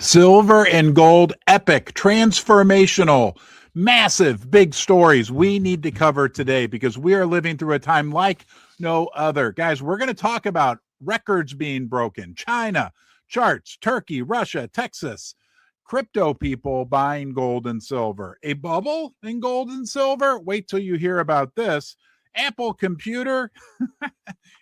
Silver and gold, epic, transformational, massive, big stories we need to cover today because we are living through a time like no other. Guys, we're going to talk about records being broken, China, charts, Turkey, Russia, Texas, crypto people buying gold and silver, a bubble in gold and silver. Wait till you hear about this. Apple Computer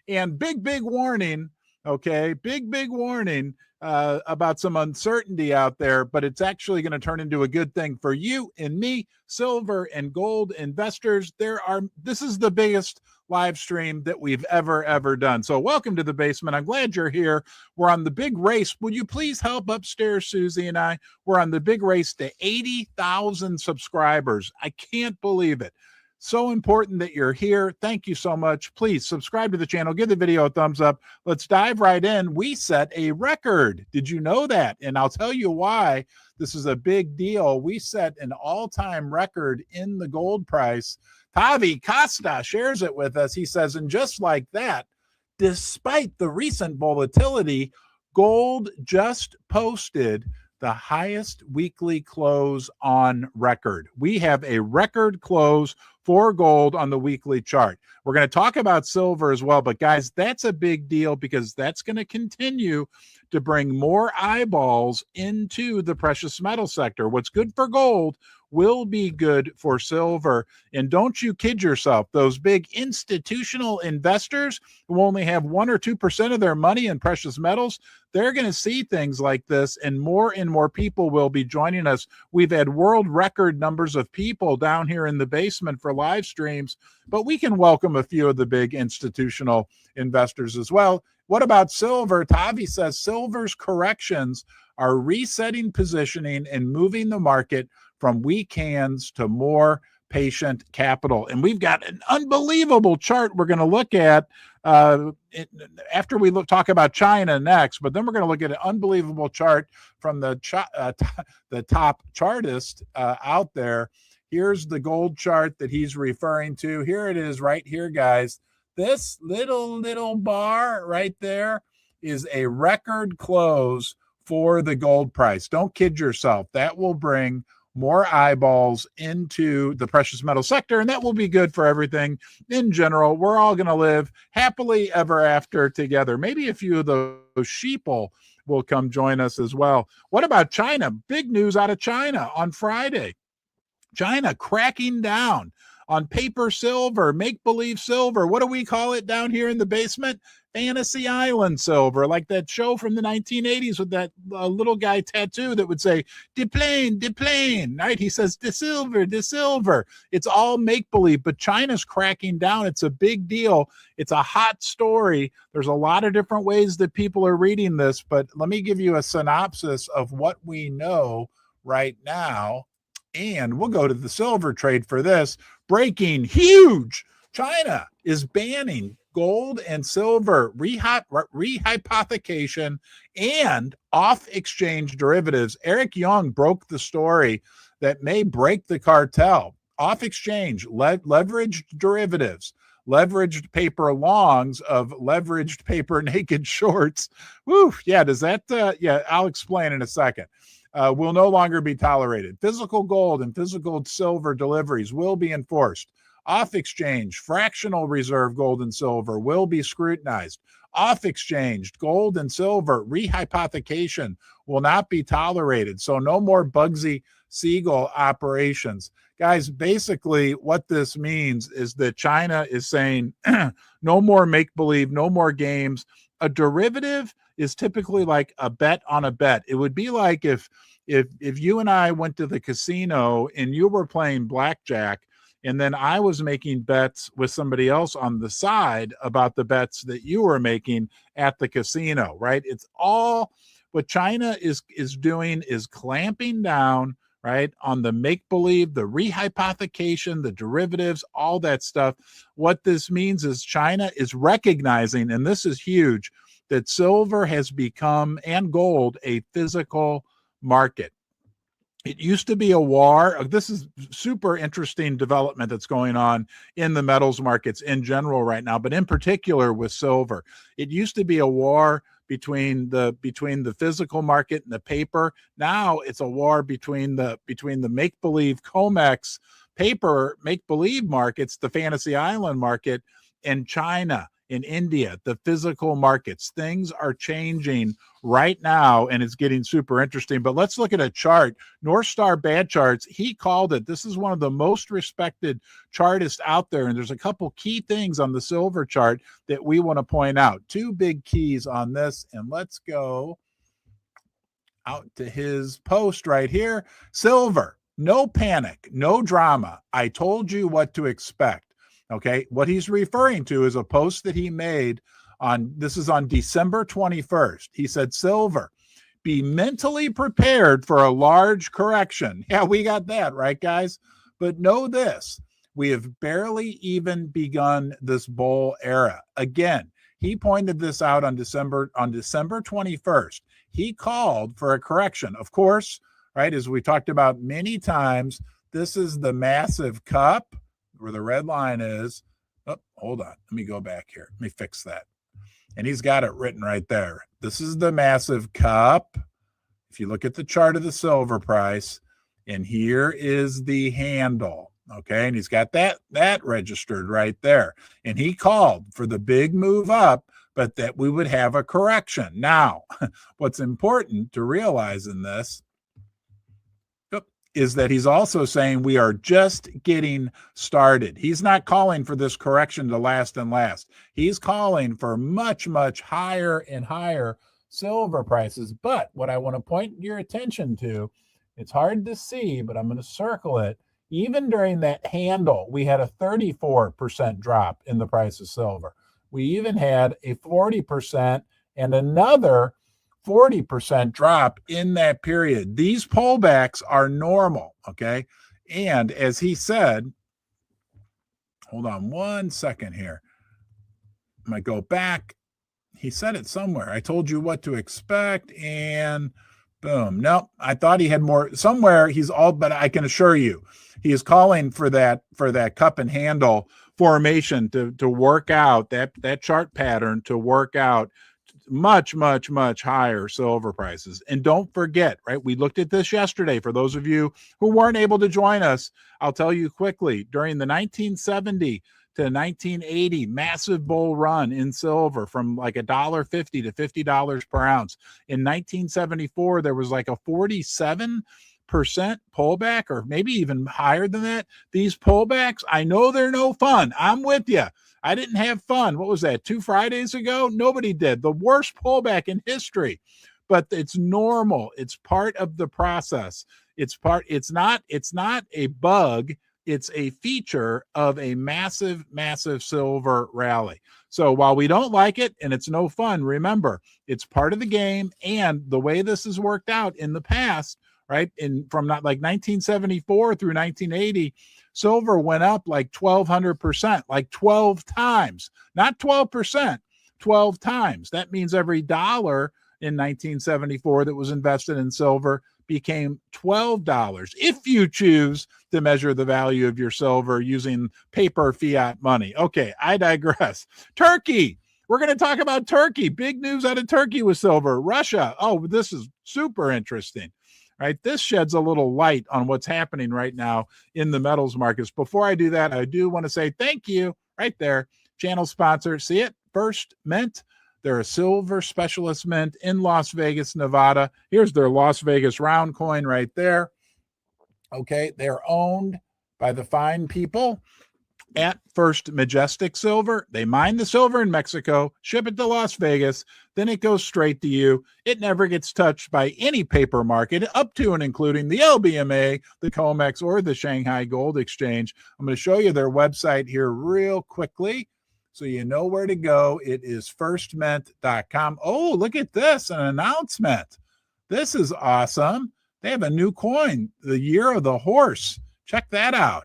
and big warning. Okay, big warning about some uncertainty out there, but it's actually going to turn into a good thing for you and me, silver and gold investors. This is the biggest live stream that we've ever done. So welcome to the basement. I'm glad you're here. We're on the big race. Would you please help upstairs, Susie and I? We're on the big race to 80,000 subscribers. I can't believe it. So important that you're here. Thank you so much. Please subscribe to the channel. Give the video a thumbs up. Let's dive right in. We set a record. Did you know that? And I'll tell you why this is a big deal. We set an all-time record in the gold price. Tavi Costa shares it with us. He says, and just like that, despite the recent volatility, gold just posted the highest weekly close on record. We have a record close for gold on the weekly chart. We're going to talk about silver as well, but guys, that's a big deal because that's going to continue to bring more eyeballs into the precious metal sector. What's good for gold will be good for silver. And don't you kid yourself, those big institutional investors who only have 1 or 2% of their money in precious metals, they're going to see things like this, and more people will be joining us. We've had world record numbers of people down here in the basement for live streams, but we can welcome a few of the big institutional investors as well. What about silver? Tavi says silver's corrections are resetting positioning and moving the market from weak hands to more patient capital. And we've got an unbelievable chart we're going to look at after we talk about China next, but then we're going to look at an unbelievable chart from the top chartist out there. Here's the gold chart that he's referring to. Here it is right here, guys. This little bar right there is a record close for the gold price. Don't kid yourself. That will bring more eyeballs into the precious metal sector, and that will be good for everything in general. We're all going to live happily ever after together. Maybe a few of those sheeple will come join us as well. What about China? Big news out of China on Friday. China cracking down on paper silver, make-believe silver. What do we call it down here in the basement? Fantasy Island silver, like that show from the 1980s with that little guy tattoo that would say, de plane, right? He says, de silver. It's all make-believe, but China's cracking down. It's a big deal. It's a hot story. There's a lot of different ways that people are reading this, but let me give you a synopsis of what we know right now. And we'll go to the silver trade for this. Breaking huge. China is banning gold and silver rehypothecation and off-exchange derivatives. Eric Young broke the story that may break the cartel. Off-exchange, leveraged derivatives, leveraged paper longs of leveraged paper naked shorts. Woo, yeah, does that, yeah, I'll explain in a second. Will no longer be tolerated. Physical gold and physical silver deliveries will be enforced. Off-exchange, fractional reserve gold and silver will be scrutinized. Off-exchange, gold and silver rehypothecation will not be tolerated. So no more Bugsy Siegel operations. Guys, basically what this means is that China is saying no more make-believe, no more games. A derivative is typically like a bet on a bet. It would be like if you and I went to the casino and you were playing blackjack, and then I was making bets with somebody else on the side about the bets that you were making at the casino, right? It's all what China is doing is clamping down, right, on the make-believe, the rehypothecation, the derivatives, all that stuff. What this means is China is recognizing, and this is huge, that silver has become, and gold, a physical market. It used to be a war. This is super interesting development that's going on in the metals markets in general right now, but in particular with silver. It used to be a war between the physical market and the paper. Now it's a war between the make-believe COMEX paper make-believe markets, the Fantasy Island market, and China, in India, the physical markets. Things are changing right now, and it's getting super interesting. But let's look at a chart. North Star Bad Charts, he called it. This is one of the most respected chartists out there, and there's a couple key things on the silver chart that we want to point out. Two big keys on this, and let's go out to his post right here. Silver, no panic, no drama. I told you what to expect. Okay, what he's referring to is a post that he made on, this is on December 21st. He said, silver, be mentally prepared for a large correction. Yeah, we got that, right, guys? But know this, we have barely even begun this bull era. Again, he pointed this out on December 21st. He called for a correction. Of course, right, as we talked about many times, this is the massive cup where the red line is. Oh, hold on. Let me go back here. Let me fix that. And he's got it written right there. This is the massive cup. If you look at the chart of the silver price, and here is the handle. Okay, and he's got that registered right there. And he called for the big move up, but that we would have a correction. Now, what's important to realize in this is that he's also saying we are just getting started. He's not calling for this correction to last and last. He's calling for much, much higher and higher silver prices. But what I want to point your attention to, it's hard to see, but I'm going to circle it. Even during that handle, we had a 34% drop in the price of silver. We even had a 40% and another 40% drop in that period. These pullbacks are normal, okay? And as he said, hold on one second here. I might go back. He said it somewhere. I told you what to expect, and boom. No, I thought he had more somewhere. But I can assure you, he is calling for that cup and handle formation to work out that chart pattern, to work out much, much, much higher silver prices. And don't forget, right, we looked at this yesterday. For those of you who weren't able to join us, I'll tell you quickly, during the 1970 to 1980 massive bull run in silver from like $1.50 to $50 per ounce. In 1974, there was like a 47% pullback, or maybe even higher than that. These pullbacks, I know they're no fun. I'm with you. I didn't have fun. What was that, 2 Fridays ago? Nobody did. The worst pullback in history. But it's normal. It's part of the process. It's not a bug. It's a feature of a massive, massive silver rally. So while we don't like it and it's no fun, remember, it's part of the game. And the way this has worked out in the past, right, from not like 1974 through 1980, silver went up like 1,200%, like 12 times, not 12%, 12 times. That means every dollar in 1974 that was invested in silver became $12 if you choose to measure the value of your silver using paper fiat money. Okay, I digress. Turkey. We're going to talk about Turkey. Big news out of Turkey with silver. Russia. Oh, this is super interesting. Right, this sheds a little light on what's happening right now in the metals markets. Before I do that, I do want to say thank you right there. Channel sponsor, see it? First Mint. They're a silver specialist mint in Las Vegas, Nevada. Here's their Las Vegas round coin right there. Okay, they're owned by the fine people at First Majestic Silver. They mine the silver in Mexico, ship it to Las Vegas, then it goes straight to you. It never gets touched by any paper market, up to and including the LBMA, the COMEX, or the Shanghai Gold Exchange. I'm going to show you their website here real quickly so you know where to go. It is firstmint.com. Oh, look at this, an announcement. This is awesome. They have a new coin, the Year of the Horse. Check that out.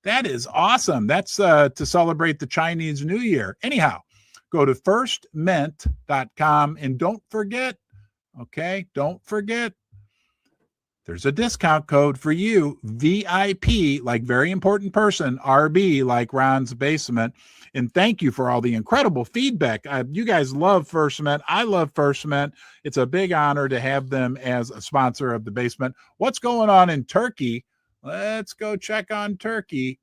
That is awesome. That's to celebrate the Chinese New Year. Anyhow, go to firstmint.com and don't forget, there's a discount code for you, VIP, like very important person, RB, like Ron's basement. And thank you for all the incredible feedback. You guys love First Mint. I love First Mint. It's a big honor to have them as a sponsor of the basement. What's going on in Turkey? Let's go check on Turkey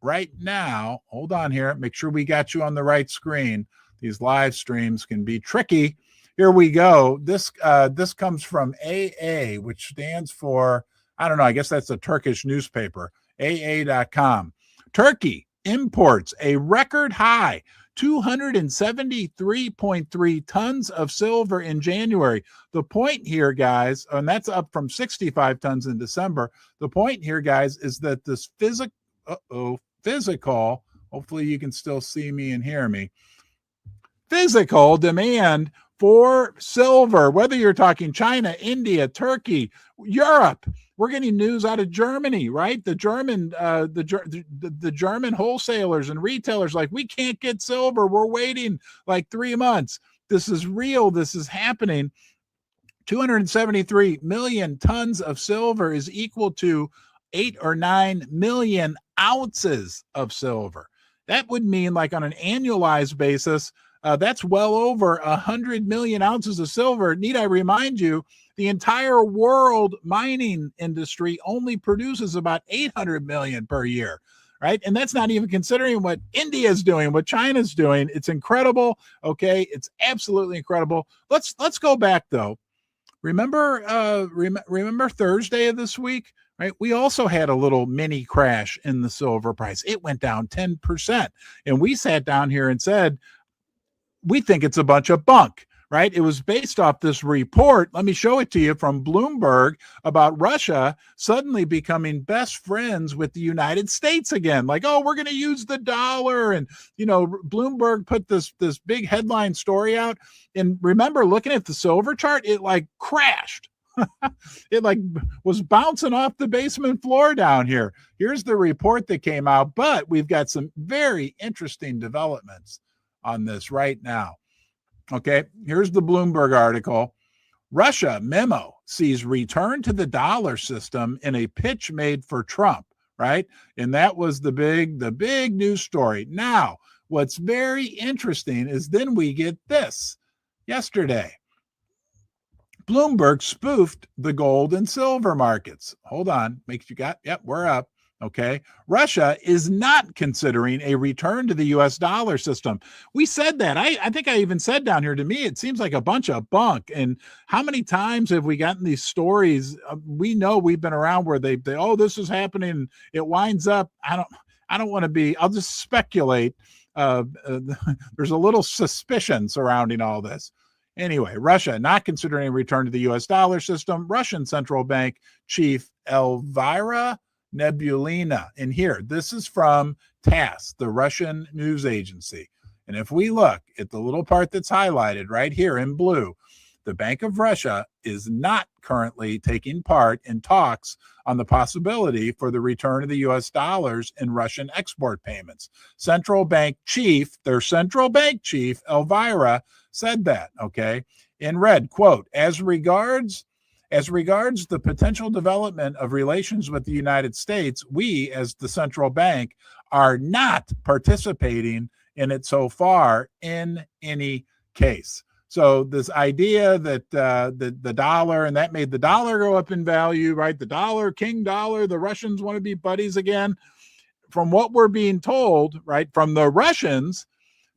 right now. Hold on here. Make sure we got you on the right screen. These live streams can be tricky. Here we go. This comes from AA, which stands for, I don't know, I guess that's a Turkish newspaper, AA.com. Turkey imports a record high 273.3 tons of silver in January. The point here, guys, and that's up from 65 tons in December. The point here, guys, is that this physical, hopefully you can still see me and hear me, physical demand for silver, whether you're talking China, India, Turkey, Europe. We're getting news out of Germany, right? The German wholesalers and retailers, like, we can't get silver. We're waiting like 3 months. This is real. This is happening. 273 million tons of silver is equal to 8 or 9 million ounces of silver. That would mean, like, on an annualized basis, that's well over 100 million ounces of silver. Need I remind you, the entire world mining industry only produces about 800 million per year, right? And that's not even considering what India is doing, what China's doing. It's incredible. Okay, it's absolutely incredible. Let's go back though. Remember Thursday of this week, right? We also had a little mini crash in the silver price. It went down 10%, and we sat down here and said, we think it's a bunch of bunk, right? It was based off this report. Let me show it to you, from Bloomberg, about Russia suddenly becoming best friends with the United States again. Like, oh, we're going to use the dollar. And, Bloomberg put this big headline story out. And remember, looking at the silver chart, it like crashed. It like was bouncing off the basement floor down here. Here's the report that came out, but we've got some very interesting developments on this right now. Okay, here's the Bloomberg article. Russia memo sees return to the dollar system in a pitch made for Trump, right? And that was the big news story. Now, what's very interesting is then we get this. Yesterday, Bloomberg spoofed the gold and silver markets. Hold on, we're up. Okay. Russia is not considering a return to the US dollar system. We said that. I think I even said down here, to me, it seems like a bunch of bunk. And how many times have we gotten these stories? We know we've been around where they oh, this is happening. It winds up. I don't want to be, I'll just speculate. There's a little suspicion surrounding all this. Anyway, Russia not considering a return to the US dollar system. Russian central bank chief Elvira Nebulina. And here, this is from TASS, the Russian news agency. And if we look at the little part that's highlighted right here in blue, the Bank of Russia is not currently taking part in talks on the possibility for the return of the US dollars in Russian export payments. Their central bank chief, Elvira, said that, okay? In red, quote, as regards the potential development of relations with the United States, we, as the central bank, are not participating in it so far in any case. So this idea that the dollar, and that made the dollar go up in value, right? The dollar, king dollar, the Russians want to be buddies again. From what we're being told, right, from the Russians,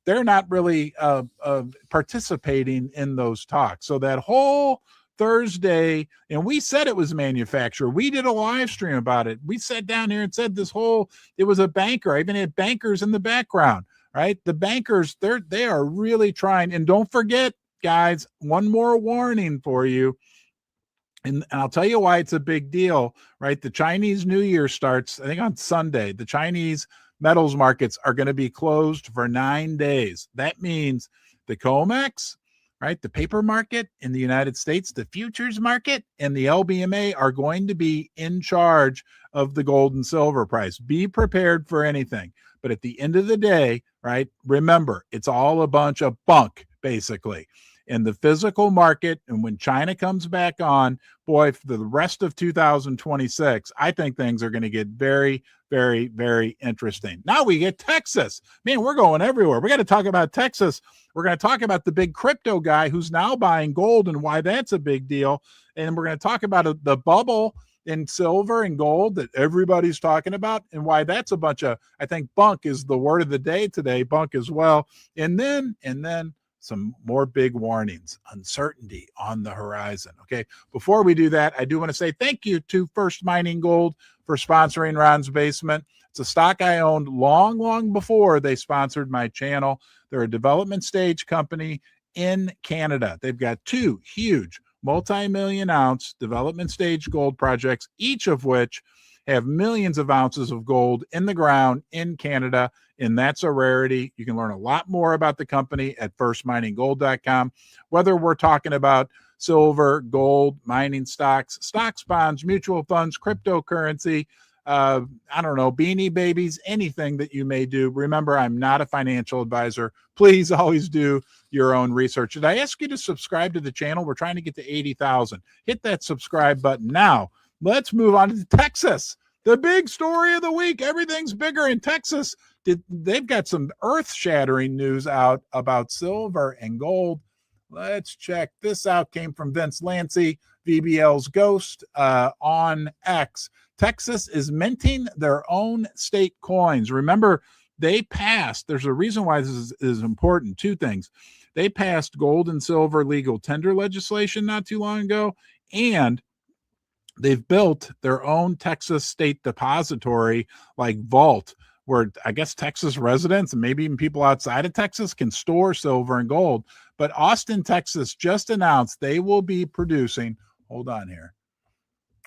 they're not really participating in those talks. So that whole Thursday, and we said it was manufactured. We did a live stream about it. We sat down here and said it was a banker. I even had bankers in the background, right? The bankers, they are really trying. And don't forget, guys, one more warning for you. And I'll tell you why it's a big deal, right? The Chinese New Year starts, I think, on Sunday. The Chinese metals markets are going to be closed for 9 days. That means the COMEX, right, the paper market in the United States, the futures market, and the LBMA are going to be in charge of the gold and silver price. Be prepared for anything. But at the end of the day, right, remember, it's all a bunch of bunk, basically. in the physical market. And when China comes back on, boy, for the rest of 2026, I think things are going to get very, very, very interesting. Now we get Texas. Man, we're going everywhere. We got to talk about Texas. We're going to talk about the big crypto guy who's now buying gold and why that's a big deal. And we're going to talk about the bubble in silver and gold that everybody's talking about and why that's a bunch of, I think bunk is the word of the day today, bunk as well. And then some more big warnings, uncertainty on the horizon. Okay. Before we do that, I do want to say thank you to First Mining Gold for sponsoring Ron's Basement. It's a stock I owned long before they sponsored my channel. They're a development stage company in Canada. They've got two huge multi-million ounce development stage gold projects, each of which have millions of ounces of gold in the ground in Canada, and that's a rarity. You can learn a lot more about the company at firstmininggold.com, whether we're talking about silver, gold, mining stocks, bonds, mutual funds, cryptocurrency, I don't know, beanie babies, anything that you may do. Remember, I'm not a financial advisor. Please always do your own research. Did I ask you to subscribe to the channel? We're trying to get to 80,000. Hit that subscribe button now. Let's move on to Texas. The big story of the week. Everything's bigger in Texas. They've got some earth-shattering news out about silver and gold. Let's check this out. Came from Vince Lancy, VBL's Ghost on X. Texas is minting their own state coins. Remember, they passed, there's a reason why this is important. Two things. They passed gold and silver legal tender legislation not too long ago, and they've built their own Texas state depository like vault, where I guess Texas residents and maybe even people outside of Texas can store silver and gold. But Austin, Texas just announced they will be producing, hold on here,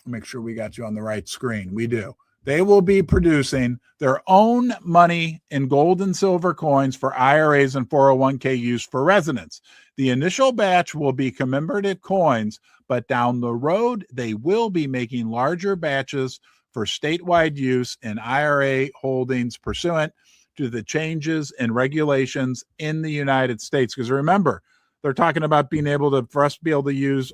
make sure we got you on the right screen. We do. They will be producing their own money in gold and silver coins for IRAs and 401k use for residents. The initial batch will be commemorative coins, but down the road, they will be making larger batches for statewide use in IRA holdings pursuant to the changes in regulations in the United States. Because remember, they're talking about being able to, for us to be able to use,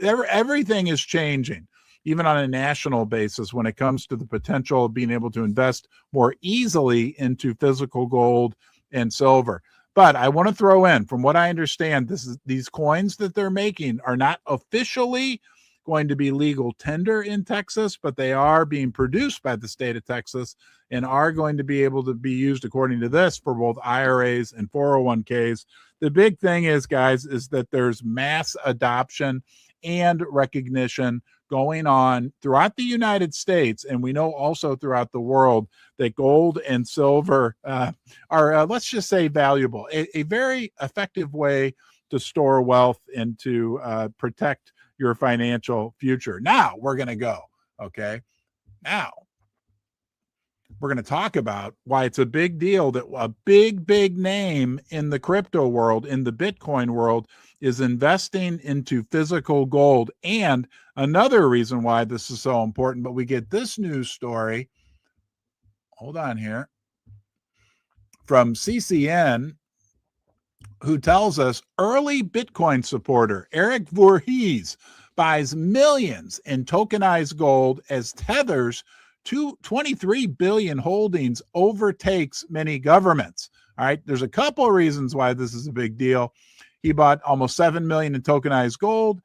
everything is changing, even on a national basis when it comes to the potential of being able to invest more easily into physical gold and silver. But I want to throw in, from what I understand, these coins that they're making are not officially going to be legal tender in Texas, but they are being produced by the state of Texas and are going to be able to be used, according to this, for both IRAs and 401ks. The big thing is, guys, is that there's mass adoption and recognition going on throughout the United States, and we know also throughout the world, that gold and silver are, let's just say, valuable. A very effective way to store wealth and to protect your financial future. Now we're going to go, okay? Now we're going to talk about why it's a big deal that a big name in the crypto world, in the Bitcoin world, is investing into physical gold. And another reason why this is so important, but we get this news story, hold on here, from CCN, who tells us early Bitcoin supporter Eric Voorhees buys millions in tokenized gold as Tether's 23 billion holdings overtakes many governments. All right, there's a couple of reasons why this is a big deal. He bought almost 7 million in tokenized gold.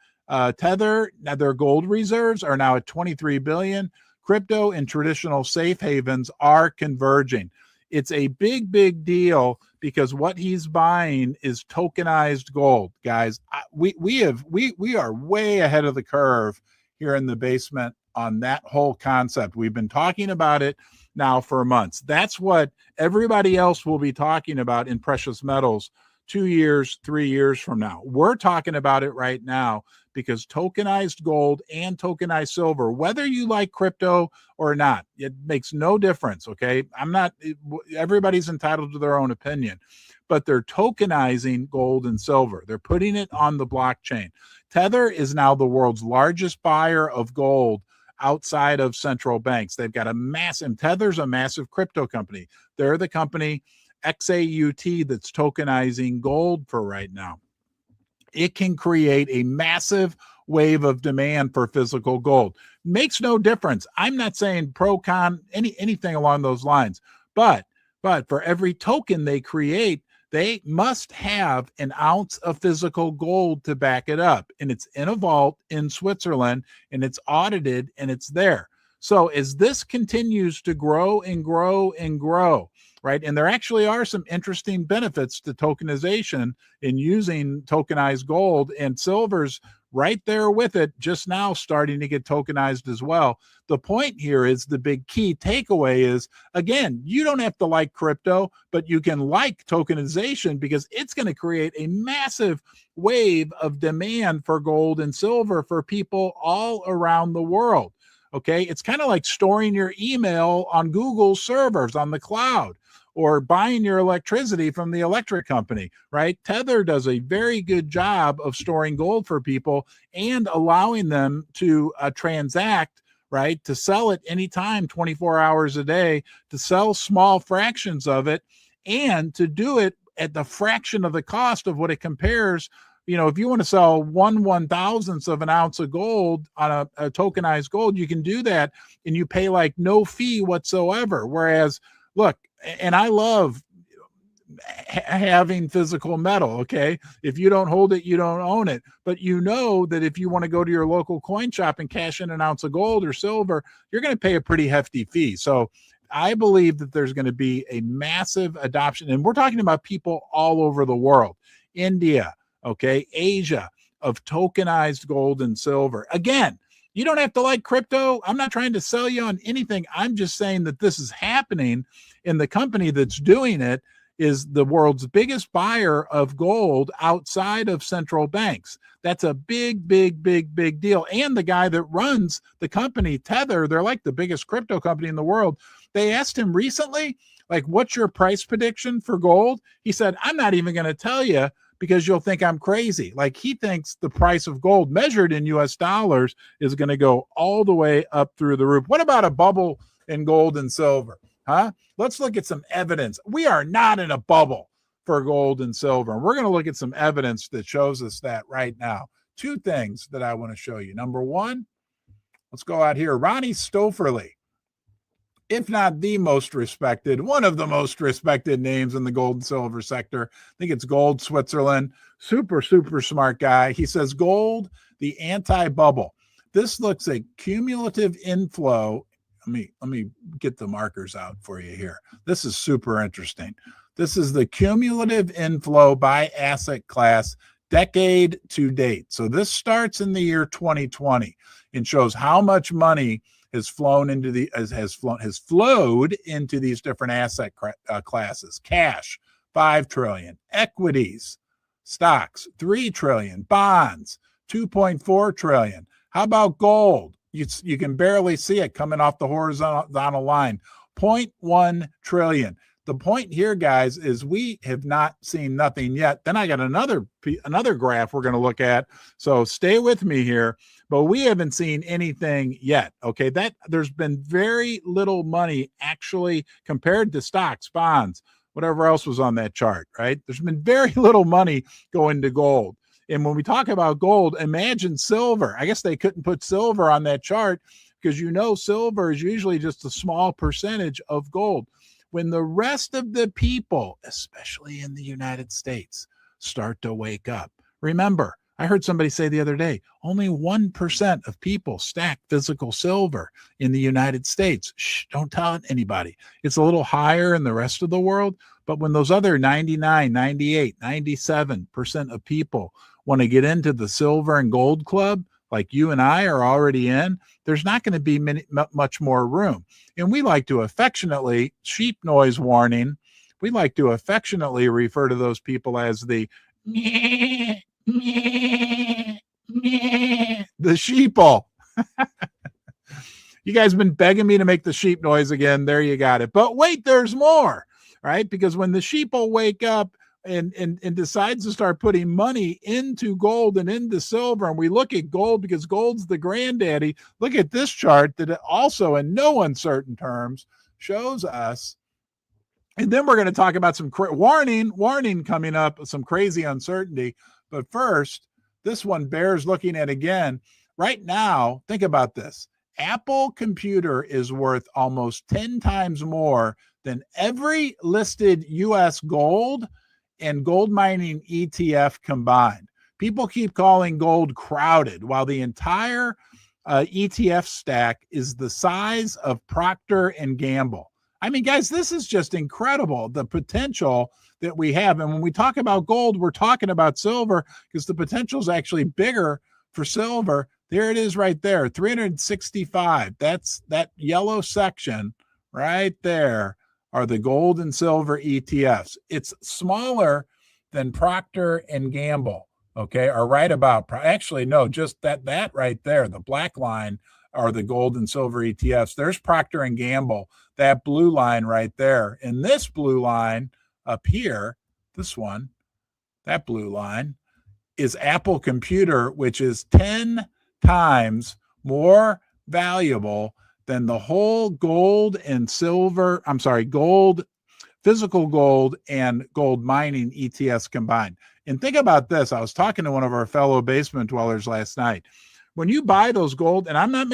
Tether, now their gold reserves are now at 23 billion. Crypto and traditional safe havens are converging. It's a big deal because what he's buying is tokenized gold, guys. We are way ahead of the curve here in the basement on that whole concept. We've been talking about it now for months. That's what everybody else will be talking about in precious metals 2 years, 3 years from now. We're talking about it right now because tokenized gold and tokenized silver, whether you like crypto or not, it makes no difference, okay? Everybody's entitled to their own opinion, but they're tokenizing gold and silver. They're putting it on the blockchain. Tether is now the world's largest buyer of gold outside of central banks. They've got Tether's a massive crypto company. They're the company XAUT that's tokenizing gold for right now. it can create a massive wave of demand for physical gold. Makes no difference. I'm not saying pro con anything along those lines, but for every token they create, they must have an ounce of physical gold to back it up. And it's in a vault in Switzerland, and it's audited, and it's there. So as this continues to grow and grow and grow, right? And there actually are some interesting benefits to tokenization in using tokenized gold, and silver's right there with it, just now starting to get tokenized as well. The point here is, the big key takeaway is, again, you don't have to like crypto, but you can like tokenization, because it's going to create a massive wave of demand for gold and silver for people all around the world. Okay, it's kind of like storing your email on Google servers on the cloud, or buying your electricity from the electric company, right? Tether does a very good job of storing gold for people and allowing them to transact, right? To sell it anytime, 24 hours a day, to sell small fractions of it, and to do it at the fraction of the cost of what it compares. You know, if you want to sell 1/1000th of an ounce of gold on a tokenized gold, you can do that, and you pay like no fee whatsoever. Whereas, look, and I love having physical metal. Okay, if you don't hold it, you don't own it. But you know that if you want to go to your local coin shop and cash in an ounce of gold or silver, you're going to pay a pretty hefty fee. So I believe that there's going to be a massive adoption, and we're talking about people all over the world, India, okay, Asia, of tokenized gold and silver. Again, you don't have to like crypto. I'm not trying to sell you on anything. I'm just saying that this is happening, and the company that's doing it is the world's biggest buyer of gold outside of central banks. That's a big, big, big, big deal. And the guy that runs the company, Tether, they're like the biggest crypto company in the world. They asked him recently, like, what's your price prediction for gold? He said, I'm not even going to tell you, because you'll think I'm crazy. Like, he thinks the price of gold measured in US dollars is going to go all the way up through the roof. What about a bubble in gold and silver? Huh? Let's look at some evidence. We are not in a bubble for gold and silver. And we're going to look at some evidence that shows us that right now. Two things that I want to show you. Number one, let's go out here. Ronnie Stofferly, if not the most respected, one of the most respected names in the gold and silver sector. I think it's Gold Switzerland. Super, super smart guy. He says gold, the anti-bubble. This looks a cumulative inflow. Let me get the markers out for you here. This is super interesting. This is the cumulative inflow by asset class, decade to date. So this starts in the year 2020 and shows how much money has flowed into these different asset classes. Cash, 5 trillion. Equities, stocks, 3 trillion. Bonds, 2.4 trillion. How about gold? You can barely see it coming off the horizontal line. 0.1 trillion. The point here, guys, is we have not seen nothing yet. Then I got another graph we're going to look at. So stay with me here. But we haven't seen anything yet. Okay, that there's been very little money actually compared to stocks, bonds, whatever else was on that chart, right? There's been very little money going to gold. And when we talk about gold, imagine silver. I guess they couldn't put silver on that chart because, you know, silver is usually just a small percentage of gold. When the rest of the people, especially in the United States, start to wake up. Remember, I heard somebody say the other day, only 1% of people stack physical silver in the United States. Shh, don't tell anybody. It's a little higher in the rest of the world, but when those other 99, 98, 97% of people want to get into the silver and gold club, like you and I are already in, there's not going to be much more room. And we like to affectionately, sheep noise warning, we like to affectionately refer to those people as the sheeple. You guys have been begging me to make the sheep noise again. There you got it. But wait, there's more, right? Because when the sheeple wake up and decides to start putting money into gold and into silver, and we look at gold because gold's the granddaddy, look at this chart that also in no uncertain terms shows us. And then we're going to talk about some warning coming up, some crazy uncertainty. But first, this one bears looking at again. Right now, think about this. Apple Computer is worth almost 10 times more than every listed U.S. gold and gold mining ETF combined. People keep calling gold crowded, while the entire ETF stack is the size of Procter and Gamble. I mean, guys, this is just incredible, the potential that we have. And when we talk about gold, we're talking about silver because the potential is actually bigger for silver. There it is right there, 365. That's that yellow section right there are the gold and silver ETFs. It's smaller than Procter and Gamble, okay, are right about, actually, no, just that right there, the black line are the gold and silver ETFs. There's Procter and Gamble, that blue line right there. And this blue line up here, this one, that blue line, is Apple Computer, which is 10 times more valuable than the whole gold and silver, gold, physical gold and gold mining ETFs combined. And think about this. I was talking to one of our fellow basement dwellers last night. When you buy those gold, and I'm not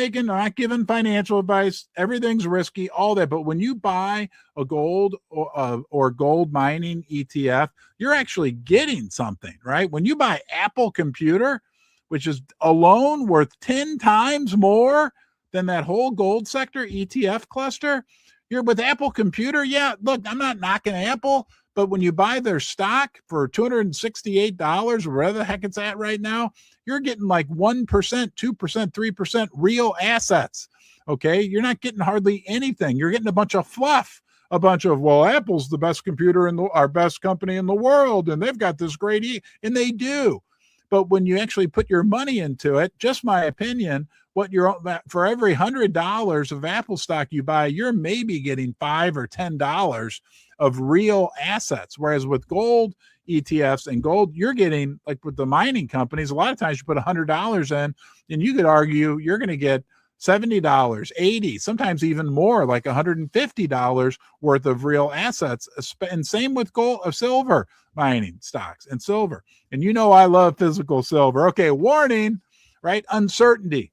giving financial advice, everything's risky, all that, but when you buy a gold or gold mining ETF, you're actually getting something, right? When you buy Apple Computer, which is alone worth 10 times more than that whole gold sector ETF cluster, you're with Apple Computer. Yeah, look, I'm not knocking Apple, but when you buy their stock for $268, wherever the heck it's at right now, you're getting like 1%, 2%, 3% real assets. Okay. You're not getting hardly anything. You're getting a bunch of fluff, a bunch of, well, Apple's the best computer in our best company in the world. And they've got this great, and they do. But when you actually put your money into it, just my opinion, for every $100 of Apple stock you buy, you're maybe getting $5 or $10 of real assets. Whereas with gold ETFs and gold, you're getting, like with the mining companies, a lot of times you put $100 in, and you could argue you're going to get $70, $80, sometimes even more, like $150 worth of real assets. And same with gold of silver mining stocks and silver. And you know I love physical silver. Okay, warning, right? Uncertainty.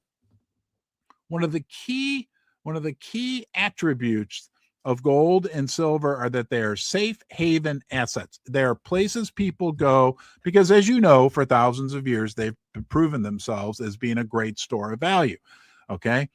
One of the key attributes of gold and silver are that they are safe haven assets. They are places people go because, as you know, for thousands of years, they've proven themselves as being a great store of value. Okay.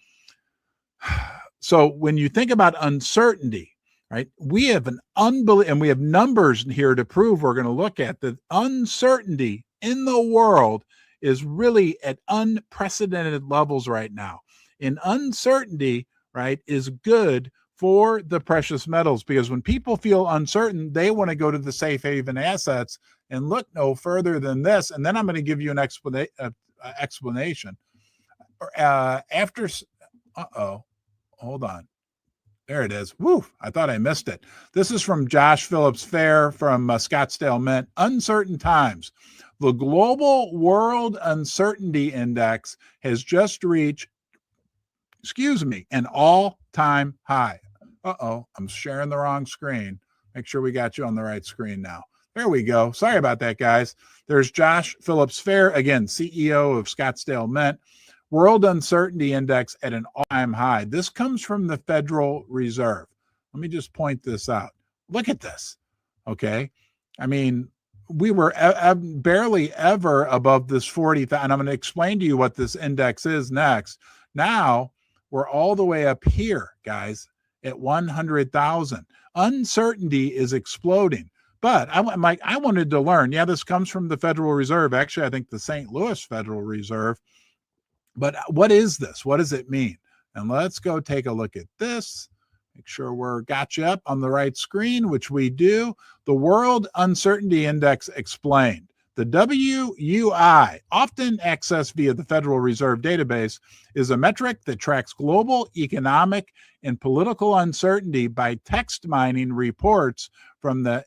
So when you think about uncertainty, right, we have and we have numbers here to prove we're going to look at that uncertainty in the world is really at unprecedented levels right now. And uncertainty, right, is good for the precious metals because when people feel uncertain, they want to go to the safe haven assets and look no further than this. And then I'm going to give you an explanation. Hold on. There it is. Woo, I thought I missed it. This is from Josh Phillips Fair from Scottsdale Mint. Uncertain times. The global world uncertainty index has just reached, an all-time high. I'm sharing the wrong screen. Make sure we got you on the right screen now. There we go. Sorry about that, guys. There's Josh Phillips Fair, again, CEO of Scottsdale Mint. World Uncertainty Index at an all-time high. This comes from the Federal Reserve. Let me just point this out. Look at this. Okay. I mean, we were barely ever above this 40,000. And I'm going to explain to you what this index is next. Now we're all the way up here, guys, at 100,000. Uncertainty is exploding. But I wanted to learn. Yeah, this comes from the Federal Reserve. Actually, I think the St. Louis Federal Reserve. But what is this? What does it mean? And let's go take a look at this. Make sure we're got you up on the right screen, which we do. The World Uncertainty Index explained. The WUI, often accessed via the Federal Reserve database, is a metric that tracks global economic and political uncertainty by text mining reports from the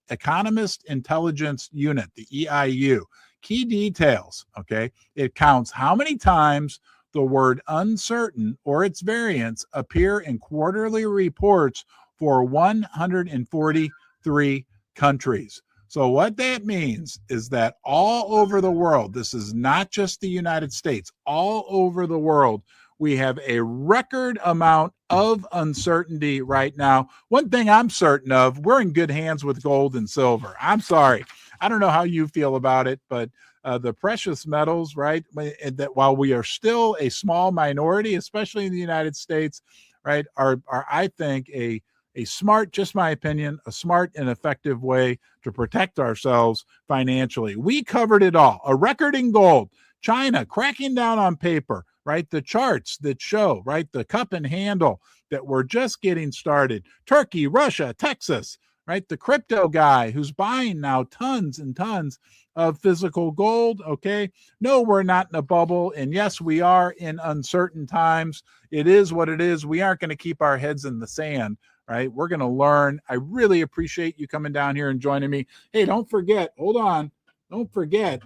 Economist Intelligence Unit, the EIU. Key details, okay? It counts how many times the word uncertain or its variants appear in quarterly reports for 143 countries. So what that means is that all over the world, this is not just the United States, all over the world, we have a record amount of uncertainty right now. One thing I'm certain of, we're in good hands with gold and silver. I'm sorry. I don't know how you feel about it, but the precious metals, right, that while we are still a small minority, especially in the United States, right, are I think a smart, just my opinion, a smart and effective way to protect ourselves financially. We covered it all. A record in gold, China cracking down on paper, right? The charts that show, right, the cup and handle that we're just getting started. Turkey, Russia, Texas, right? The crypto guy who's buying now tons and tons of physical gold. Okay. No, we're not in a bubble. And yes, we are in uncertain times. It is what it is. We aren't going to keep our heads in the sand, right? We're going to learn. I really appreciate you coming down here and joining me. Hey, don't forget, hold on. Don't forget,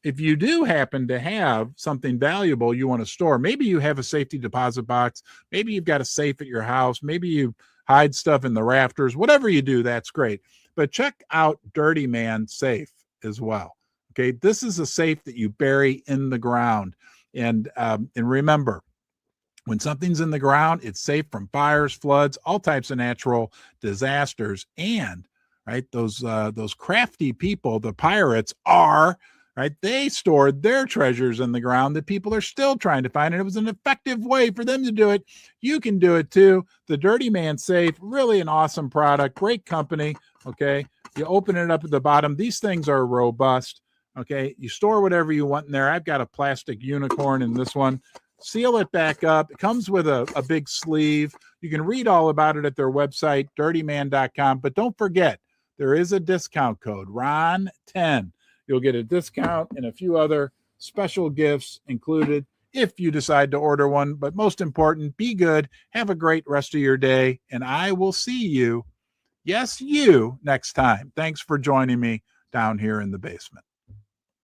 if you do happen to have something valuable you want to store, maybe you have a safety deposit box, maybe you've got a safe at your house, maybe you hide stuff in the rafters, whatever you do, that's great. But check out Dirty Man Safe as well. Okay, this is a safe that you bury in the ground. And remember, when something's in the ground, it's safe from fires, floods, all types of natural disasters. And right, those crafty people, the pirates, are right. They stored their treasures in the ground that people are still trying to find, and it was an effective way for them to do it. You can do it too. The Dirty Man Safe, really an awesome product, great company. Okay, you open it up at the bottom. These things are robust. Okay, you store whatever you want in there. I've got a plastic unicorn in this one. Seal it back up. It comes with a big sleeve. You can read all about it at their website, dirtyman.com. But don't forget, there is a discount code, Ron10. You'll get a discount and a few other special gifts included if you decide to order one. But most important, be good. Have a great rest of your day. And I will see you, yes, you, next time. Thanks for joining me down here in the basement.